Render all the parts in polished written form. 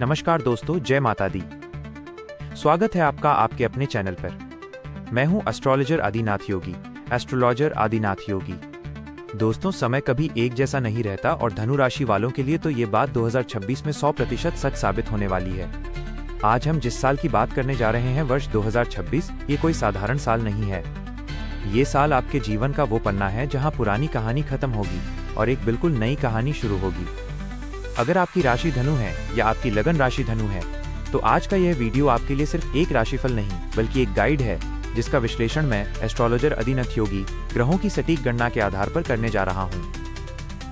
नमस्कार दोस्तों, जय माता दी। स्वागत है आपका आपके अपने चैनल पर। मैं हूं एस्ट्रोलॉजर आदिनाथ योगी, एस्ट्रोलॉजर आदिनाथ योगी। दोस्तों, समय कभी एक जैसा नहीं रहता और धनु राशि वालों के लिए तो ये बात 2026 में 100% सच साबित होने वाली है। आज हम जिस साल की बात करने जा रहे हैं, वर्ष 2026, ये कोई साधारण साल नहीं है। ये साल आपके जीवन का वो पन्ना है जहां पुरानी कहानी खत्म होगी और एक बिल्कुल नई कहानी शुरू होगी। अगर आपकी राशि धनु है या आपकी लगन राशि धनु है, तो आज का यह वीडियो आपके लिए सिर्फ एक राशिफल नहीं बल्कि एक गाइड है, जिसका विश्लेषण मैं एस्ट्रोलॉजर आदिनाथ योगी ग्रहों की सटीक गणना के आधार पर करने जा रहा हूं।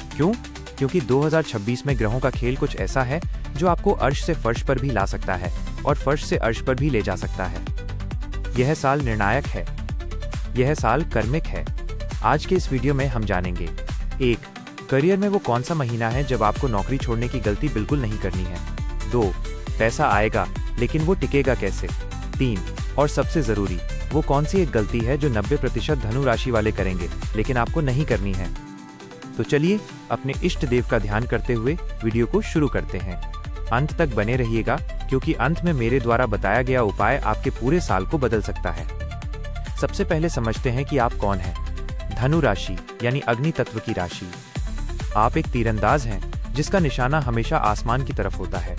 क्यों? क्योंकि 2026 में ग्रहों का खेल कुछ ऐसा है जो आपको अर्श से फर्श पर भी ला सकता है और फर्श से अर्श पर भी ले जा सकता है। यह साल निर्णायक है, यह साल कर्मिक है। आज के इस वीडियो में हम जानेंगे: 1. करियर में वो कौन सा महीना है जब आपको नौकरी छोड़ने की गलती बिल्कुल नहीं करनी है। 2. पैसा आएगा, लेकिन वो टिकेगा कैसे। 3. और सबसे जरूरी, वो कौन सी एक गलती है जो 90% धनु राशि वाले करेंगे लेकिन आपको नहीं करनी है। तो चलिए अपने इष्ट देव का ध्यान करते हुए वीडियो को शुरू करते हैं। अंत तक बने रहिएगा, क्योंकि अंत में मेरे द्वारा बताया गया उपाय आपके पूरे साल को बदल सकता है। सबसे पहले समझते हैं कि आप कौन हैं। धनु राशि यानी अग्नि तत्व की राशि। आप एक तीरंदाज हैं जिसका निशाना हमेशा आसमान की तरफ होता है।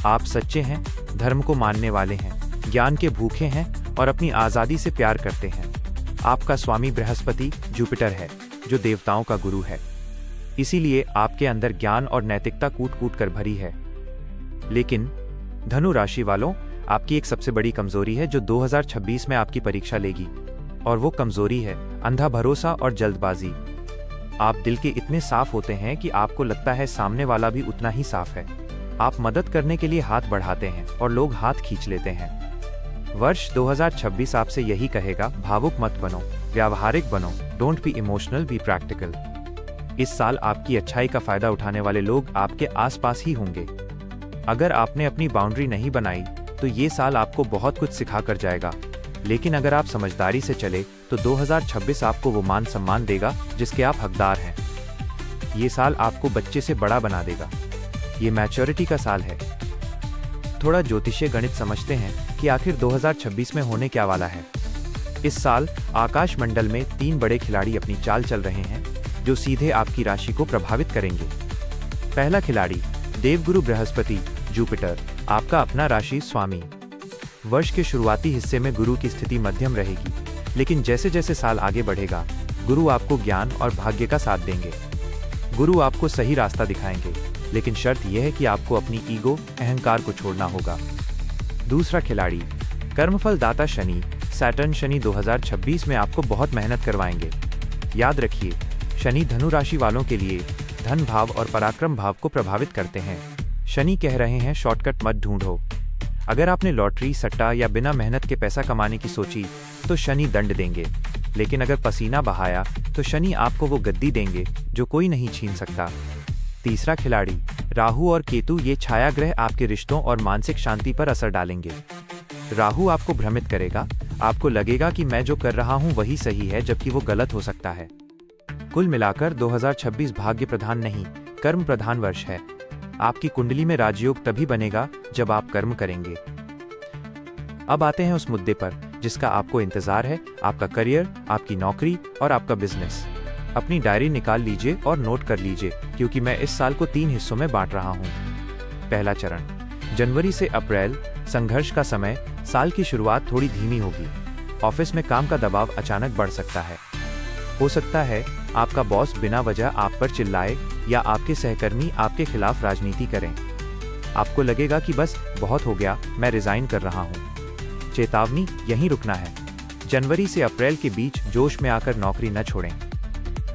आप सच्चे हैं, धर्म को मानने वाले हैं, ज्ञान के भूखे हैं और अपनी आजादी से प्यार करते हैं। आपका स्वामी बृहस्पति जुपिटर है, जो देवताओं का गुरु है। इसीलिए आपके अंदर ज्ञान और नैतिकता कूट कूट कर भरी है। लेकिन धनु राशि वालों, आपकी एक सबसे बड़ी कमजोरी है जो 2026 में आपकी परीक्षा लेगी, और वो कमजोरी है अंधा भरोसा और जल्दबाजी। आप दिल के इतने साफ होते हैं कि आपको लगता है सामने वाला भी उतना ही साफ है। आप मदद करने के लिए हाथ बढ़ाते हैं और लोग हाथ खींच लेते हैं। वर्ष 2026 आपसे यही कहेगा: भावुक मत बनो, व्यावहारिक बनो, don't be emotional, be practical. इस साल आपकी अच्छाई का फायदा उठाने वाले लोग आपके आसपास ही होंगे। अगर आपने अपनी बाउंड्री नहीं बनाई तो ये साल आपको बहुत कुछ सिखा कर जाएगा, लेकिन अगर आप समझदारी से चले तो 2026 आपको वो मान सम्मान देगा जिसके आप हकदार हैं। ये साल आपको बच्चे से बड़ा बना देगा। ये मैच्योरिटी का साल है। थोड़ा ज्योतिषीय गणित समझते हैं कि आखिर 2026 में होने क्या वाला है। इस साल आकाश मंडल में 3 बड़े खिलाड़ी अपनी चाल चल रहे हैं जो सीधे आपकी राशि को प्रभावित करेंगे। पहला खिलाड़ी देवगुरु बृहस्पति जुपिटर, आपका अपना राशि स्वामी। वर्ष के शुरुआती हिस्से में गुरु की स्थिति मध्यम रहेगी, लेकिन जैसे जैसे साल आगे बढ़ेगा, गुरु आपको ज्ञान और भाग्य का साथ देंगे। गुरु आपको सही रास्ता दिखाएंगे, लेकिन शर्त यह है कि आपको अपनी ईगो, अहंकार को छोड़ना होगा। दूसरा खिलाड़ी कर्मफल दाता शनि, सैटर्न शनि 2026 में आपको बहुत मेहनत करवाएंगे। याद रखिए, शनि धनु राशि वालों के लिए धन भाव और पराक्रम भाव को प्रभावित करते हैं। शनि कह रहे हैं शॉर्टकट मत ढूंढो। अगर आपने लॉटरी, सट्टा या बिना मेहनत के पैसा कमाने की सोची तो शनि दंड देंगे, लेकिन अगर पसीना बहाया तो शनि आपको वो गद्दी देंगे जो कोई नहीं छीन सकता। तीसरा खिलाड़ी राहु और केतु, ये छाया ग्रह आपके रिश्तों और मानसिक शांति पर असर डालेंगे। राहु आपको भ्रमित करेगा, आपको लगेगा कि मैं जो कर रहा हूं वही सही है, जबकि वो गलत हो सकता है। कुल मिलाकर 2026 भाग्य प्रधान नहीं, कर्म प्रधान वर्ष है। आपकी कुंडली में राजयोग तभी बनेगा जब आप कर्म करेंगे। अब आते हैं उस मुद्दे पर जिसका आपको इंतजार है, आपका करियर, आपकी नौकरी और आपका बिजनेस। अपनी डायरी निकाल लीजिए और नोट कर लीजिए, क्योंकि मैं इस साल को 3 हिस्सों में बांट रहा हूं। पहला चरण जनवरी से अप्रैल, संघर्ष का समय। साल की शुरुआत थोड़ी धीमी होगी। ऑफिस में काम का दबाव अचानक बढ़ सकता है। हो सकता है आपका बॉस बिना वजह आप पर चिल्लाए या आपके सहकर्मी आपके खिलाफ राजनीति करें। आपको लगेगा कि बस बहुत हो गया, मैं रिजाइन कर रहा हूं। चेतावनी, यहीं रुकना है। जनवरी से अप्रैल के बीच जोश में आकर नौकरी न छोड़ें।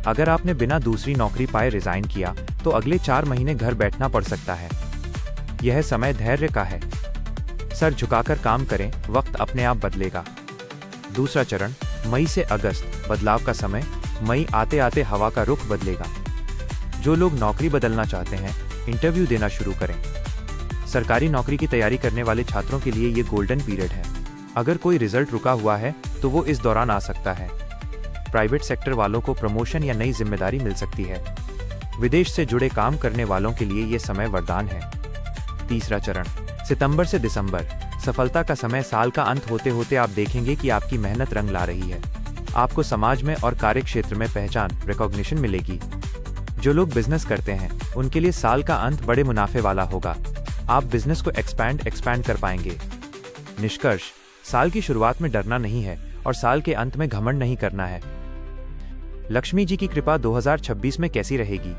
अगर आपने बिना दूसरी नौकरी पाए रिजाइन किया तो अगले 4 महीने घर बैठना पड़ सकता है। यह समय धैर्य का है। सर झुकाकर काम करें, वक्त अपने आप बदलेगा। दूसरा चरण मई से अगस्त, बदलाव का समय। मई आते आते हवा का रुख बदलेगा। जो लोग नौकरी बदलना चाहते हैं, इंटरव्यू देना शुरू करें। सरकारी नौकरी की तैयारी करने वाले छात्रों के लिए ये गोल्डन पीरियड है। अगर कोई रिजल्ट रुका हुआ है तो वो इस दौरान आ सकता है। प्राइवेट सेक्टर वालों को प्रमोशन या नई जिम्मेदारी मिल सकती है। विदेश से जुड़े काम करने वालों के लिए ये समय वरदान है। तीसरा चरण, सितंबर से दिसंबर। सफलता का समय साल का अंत होते होते आप देखेंगे कि आपकी मेहनत रंग ला रही है। आपको समाज में और कार्य क्षेत्र में पहचान, रिकॉग्निशन मिलेगी। जो लोग बिजनेस करते हैं उनके लिए साल का अंत बड़े मुनाफे वाला होगा। आप बिजनेस को एक्सपैंड कर पाएंगे। निष्कर्ष, साल की शुरुआत में डरना नहीं है और साल के अंत में घमंड नहीं करना है। लक्ष्मी जी की कृपा 2026 में कैसी रहेगी?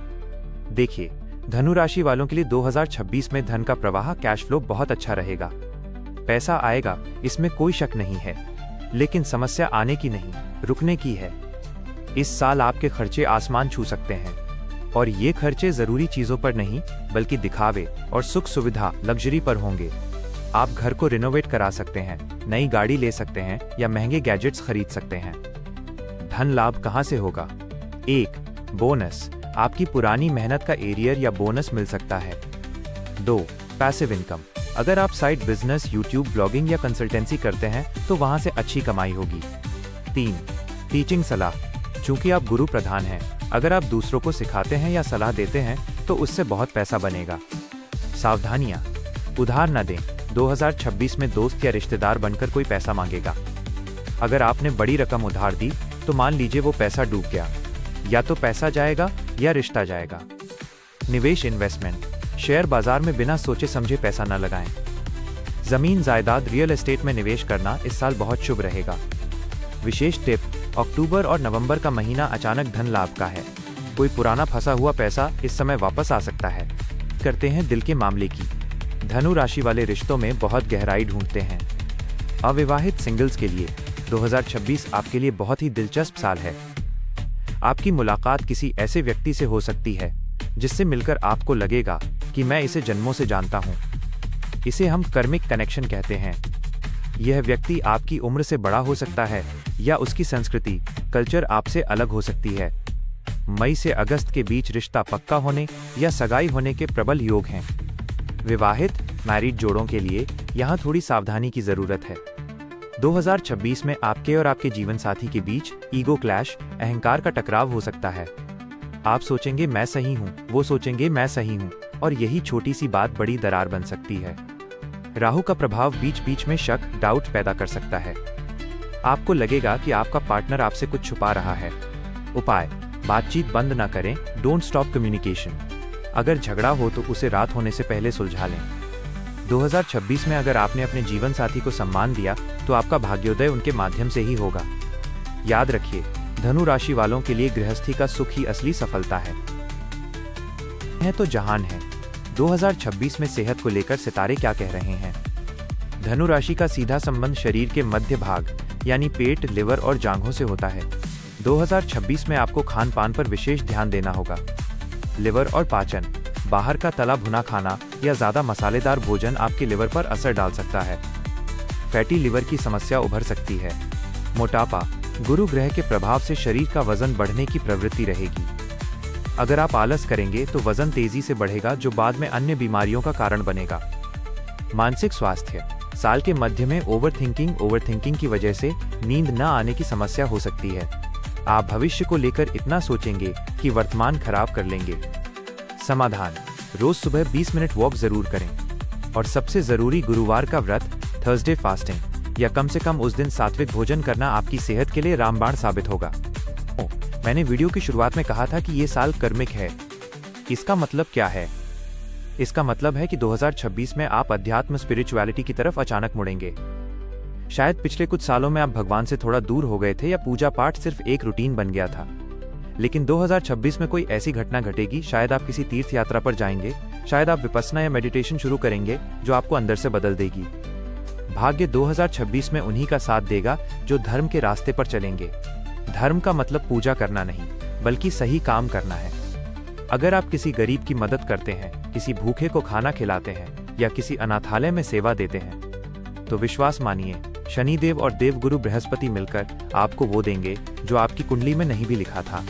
देखिए, धनु राशि वालों के लिए 2026 में धन का प्रवाह, कैश फ्लो बहुत अच्छा रहेगा। पैसा आएगा, इसमें कोई शक नहीं है, लेकिन समस्या आने की नहीं, रुकने की है। इस साल आपके खर्चे आसमान छू सकते हैं, और ये खर्चे जरूरी चीजों पर नहीं बल्कि दिखावे और सुख सुविधा, लग्जरी पर होंगे। आप घर को रिनोवेट करा सकते हैं, नई गाड़ी ले सकते हैं या महंगे गैजेट्स खरीद सकते हैं। धन लाभ कहां से होगा? 1. बोनस, आपकी पुरानी मेहनत का एरियर या बोनस मिल सकता है। 2. पैसिव इनकम, अगर आप साइड बिजनेस, यूट्यूब, ब्लॉगिंग या कंसल्टेंसी करते हैं तो वहां से अच्छी कमाई होगी। 3. टीचिंग सलाह, चूंकि आप गुरु प्रधान हैं, अगर आप दूसरों को सिखाते हैं या सलाह देते हैं तो उससे बहुत पैसा बनेगा। सावधानियां, उधार न दें, 2026 में दोस्त या रिश्तेदार बनकर कोई पैसा मांगेगा। अगर आपने बड़ी रकम उधार दी तो मान लीजिए वो पैसा डूब गया, या तो पैसा जाएगा या रिश्ता जाएगा। निवेश, इन्वेस्टमेंट, शेयर बाजार में बिना सोचे समझे पैसा न लगाएं। जमीन जायदाद, रियल एस्टेट में निवेश करना इस साल बहुत शुभ रहेगा। विशेष टिप, अक्टूबर और नवंबर का महीना अचानक धन लाभ का है। कोई पुराना फंसा हुआ पैसा इस समय वापस आ सकता है। करते हैं दिल के मामले की। धनु राशि वाले रिश्तों में बहुत गहराई ढूंढते हैं। अविवाहित सिंगल्स के लिए 2026 आपके लिए बहुत ही दिलचस्प साल है। आपकी मुलाकात किसी ऐसे व्यक्ति से हो सकती है जिससे मिलकर आपको लगेगा कि मैं इसे जन्मों से जानता हूं। इसे हम कर्मिक कनेक्शन कहते हैं। यह व्यक्ति आपकी उम्र से बड़ा हो सकता है या उसकी संस्कृति, कल्चर आपसे अलग हो सकती है। मई से अगस्त के बीच रिश्ता पक्का होने या सगाई होने के प्रबल योग हैं। विवाहित, मैरिड जोड़ों के लिए यहाँ थोड़ी सावधानी की जरूरत है। 2026 में आपके और आपके जीवन साथी के बीच ईगो क्लैश, अहंकार का टकराव हो सकता है। आप सोचेंगे मैं सही हूँ, वो सोचेंगे मैं सही हूँ, और यही छोटी सी बात बड़ी दरार बन सकती है। राहु का प्रभाव बीच बीच में शक, डाउट पैदा कर सकता है। आपको लगेगा कि आपका पार्टनर आपसे कुछ छुपा रहा है। उपाय, बातचीत बंद ना करें, डोंट स्टॉप कम्युनिकेशन। अगर झगड़ा हो तो उसे रात होने से पहले सुलझा लें। 2026 में अगर आपने अपने जीवन साथी को सम्मान दिया तो आपका भाग्योदय उनके माध्यम से ही होगा। याद रखिए, धनु राशि वालों के लिए गृहस्थी का सुख ही असली सफलता है तो जहान है। 2026 में सेहत को लेकर सितारे क्या कह रहे हैं? धनु राशि का सीधा संबंध शरीर के मध्य भाग यानी पेट, लिवर और जांघों से होता है। 2026 में आपको खान पान पर विशेष ध्यान देना होगा। लिवर और पाचन, बाहर का तला भुना खाना या ज्यादा मसालेदार भोजन आपके लिवर पर असर डाल सकता है। फैटी लिवर की समस्या उभर सकती है। मोटापा, गुरु ग्रह के प्रभाव से शरीर का वजन बढ़ने की प्रवृत्ति रहेगी। अगर आप आलस करेंगे तो वजन तेजी से बढ़ेगा जो बाद में अन्य बीमारियों का कारण बनेगा। मानसिक स्वास्थ्य, साल के मध्य में ओवरथिंकिंग की वजह से नींद न आने की समस्या हो सकती है। आप भविष्य को लेकर इतना सोचेंगे कि वर्तमान खराब कर लेंगे। समाधान, रोज सुबह 20 मिनट वॉक जरूर करें, और सबसे जरूरी गुरुवार का व्रत, थर्सडे फास्टिंग, या कम से कम उस दिन सात्विक भोजन करना आपकी सेहत के लिए रामबाण साबित होगा। मैंने वीडियो की शुरुआत में कहा था कि ये साल कर्मिक है। इसका मतलब क्या है? इसका मतलब है कि 2026 में आप अध्यात्म, स्पिरिचुअलिटी की तरफ अचानक मुड़ेंगे। शायद पिछले कुछ सालों में आप भगवान से थोड़ा दूर हो गए थे या पूजा पाठ सिर्फ एक रूटीन बन गया था। लेकिन 2026 में कोई ऐसी घटना घटेगी, शायद आप किसी तीर्थ यात्रा पर जाएंगे, शायद आप विपस्सना या मेडिटेशन शुरू करेंगे जो आपको अंदर से बदल देगी। भाग्य 2026 में उन्हीं का साथ देगा जो धर्म के रास्ते पर चलेंगे। धर्म का मतलब पूजा करना नहीं, बल्कि सही काम करना है। अगर आप किसी गरीब की मदद करते हैं, किसी भूखे को खाना खिलाते हैं या किसी अनाथालय में सेवा देते हैं, तो विश्वास मानिए, शनिदेव और देवगुरु बृहस्पति मिलकर आपको वो देंगे जो आपकी कुंडली में नहीं भी लिखा था।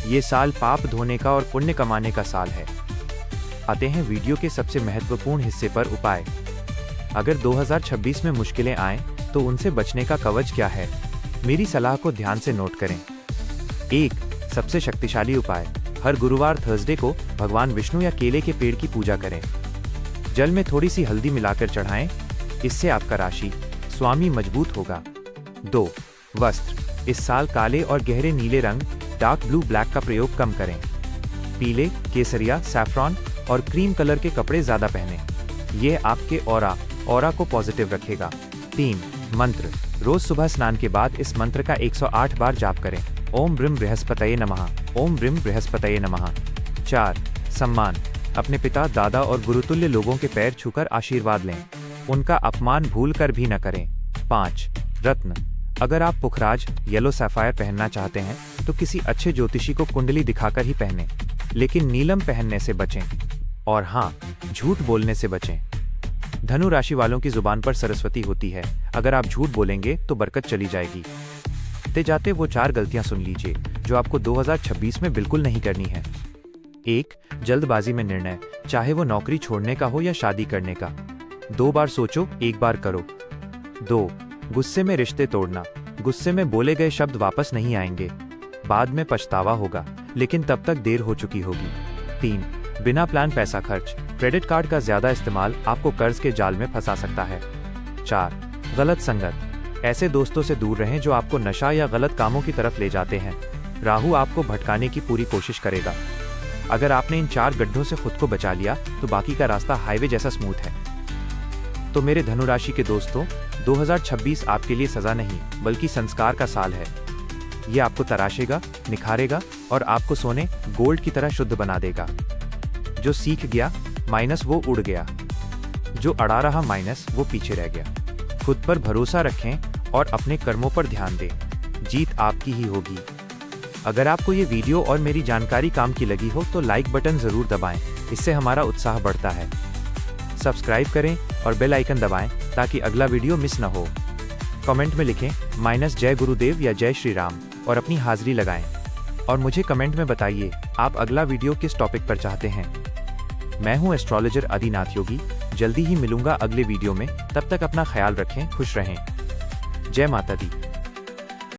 ये साल पाप धोने का और पुण्य कमाने का साल है। आते हैं वीडियो के सबसे महत्वपूर्ण हिस्से पर, उपाय। अगर 2026 में मुश्किलें आएं, तो उनसे बचने का कवच क्या है? मेरी सलाह को ध्यान से नोट करें। 1. सबसे शक्तिशाली उपाय, हर गुरुवार थर्सडे को भगवान विष्णु या केले के पेड़ की पूजा करें। जल में थोड़ी सी हल्दी मिलाकर चढ़ाएं, इससे आपका राशि स्वामी मजबूत होगा। 2. वस्त्र। इस साल काले और गहरे नीले रंग डार्क ब्लू ब्लैक का प्रयोग कम करें। पीले, केसरिया, सैफ्रॉन और क्रीम कलर के कपड़े ज्यादा पहनें। यह आपके ऑरा को पॉजिटिव रखेगा। 3. मंत्र। रोज सुबह स्नान के बाद इस मंत्र का 108 बार जाप करें। ओम ब्रह्म बृहस्पतये नमः, ओम ब्रह्म बृहस्पतये नमः। 4. सम्मान। अपने पिता, दादा और गुरुतुल्य लोगों के पैर छूकर आशीर्वाद लें, उनका अपमान भूल कर भी न करें। 5. रत्न। अगर आप पुखराज येलो सैफायर पहनना चाहते हैं तो किसी अच्छे ज्योतिषी को कुंडली दिखाकर ही पहनें, लेकिन नीलम पहनने से बचें। और हाँ, झूठ बोलने से बचें। धनु राशि वालों की जुबान पर सरस्वती होती है, अगर आप झूठ बोलेंगे तो बरकत चली जाएगी। ते जाते वो 4 गलतियां सुन लीजिए जो आपको 2026 में बिल्कुल नहीं करनी है। 1. जल्दबाजी में निर्णय, चाहे वो नौकरी छोड़ने का हो या शादी करने का। 2 बार सोचो, 1 बार करो। 2. गुस्से में रिश्ते तोड़ना, गुस्से में बोले गए शब्द वापस नहीं आएंगे, बाद में पछतावा होगा, लेकिन तब तक देर हो चुकी होगी। 3. बिना प्लान पैसा खर्च, क्रेडिट कार्ड का ज्यादा इस्तेमाल आपको कर्ज के जाल में फंसा सकता है। 4. गलत संगत, ऐसे दोस्तों से दूर रहें जो आपको नशा या गलत कामों की तरफ ले जाते हैं। राहु आपको भटकाने की पूरी कोशिश करेगा। अगर आपने इन 4 गड्ढों से खुद को बचा लिया तो बाकी का रास्ता हाईवे जैसा स्मूथ है। तो मेरे धनु राशि के दोस्तों, 2026 आपके लिए सजा नहीं बल्कि संस्कार का साल है। ये आपको तराशेगा, निखारेगा और आपको सोने गोल्ड की तरह शुद्ध बना देगा। जो सीख गया माइनस वो उड़ गया, जो अड़ा रहा माइनस वो पीछे रह गया। खुद पर भरोसा रखें और अपने कर्मों पर ध्यान दें, जीत आपकी ही होगी। अगर आपको ये वीडियो और मेरी जानकारी काम की लगी हो तो लाइक बटन जरूर दबाएं, इससे हमारा उत्साह बढ़ता है। सब्सक्राइब करें और बेल आइकन दबाएं ताकि अगला वीडियो मिस न हो। कमेंट में लिखें जय गुरुदेव या जय श्री राम और अपनी हाजिरी लगाएं। और मुझे कमेंट में बताइए आप अगला वीडियो किस टॉपिक पर चाहते हैं। मैं हूं एस्ट्रोलॉजर आदिनाथ योगी, जल्दी ही मिलूंगा अगले वीडियो में। तब तक अपना ख्याल रखें, खुश रहें। जय माता दी।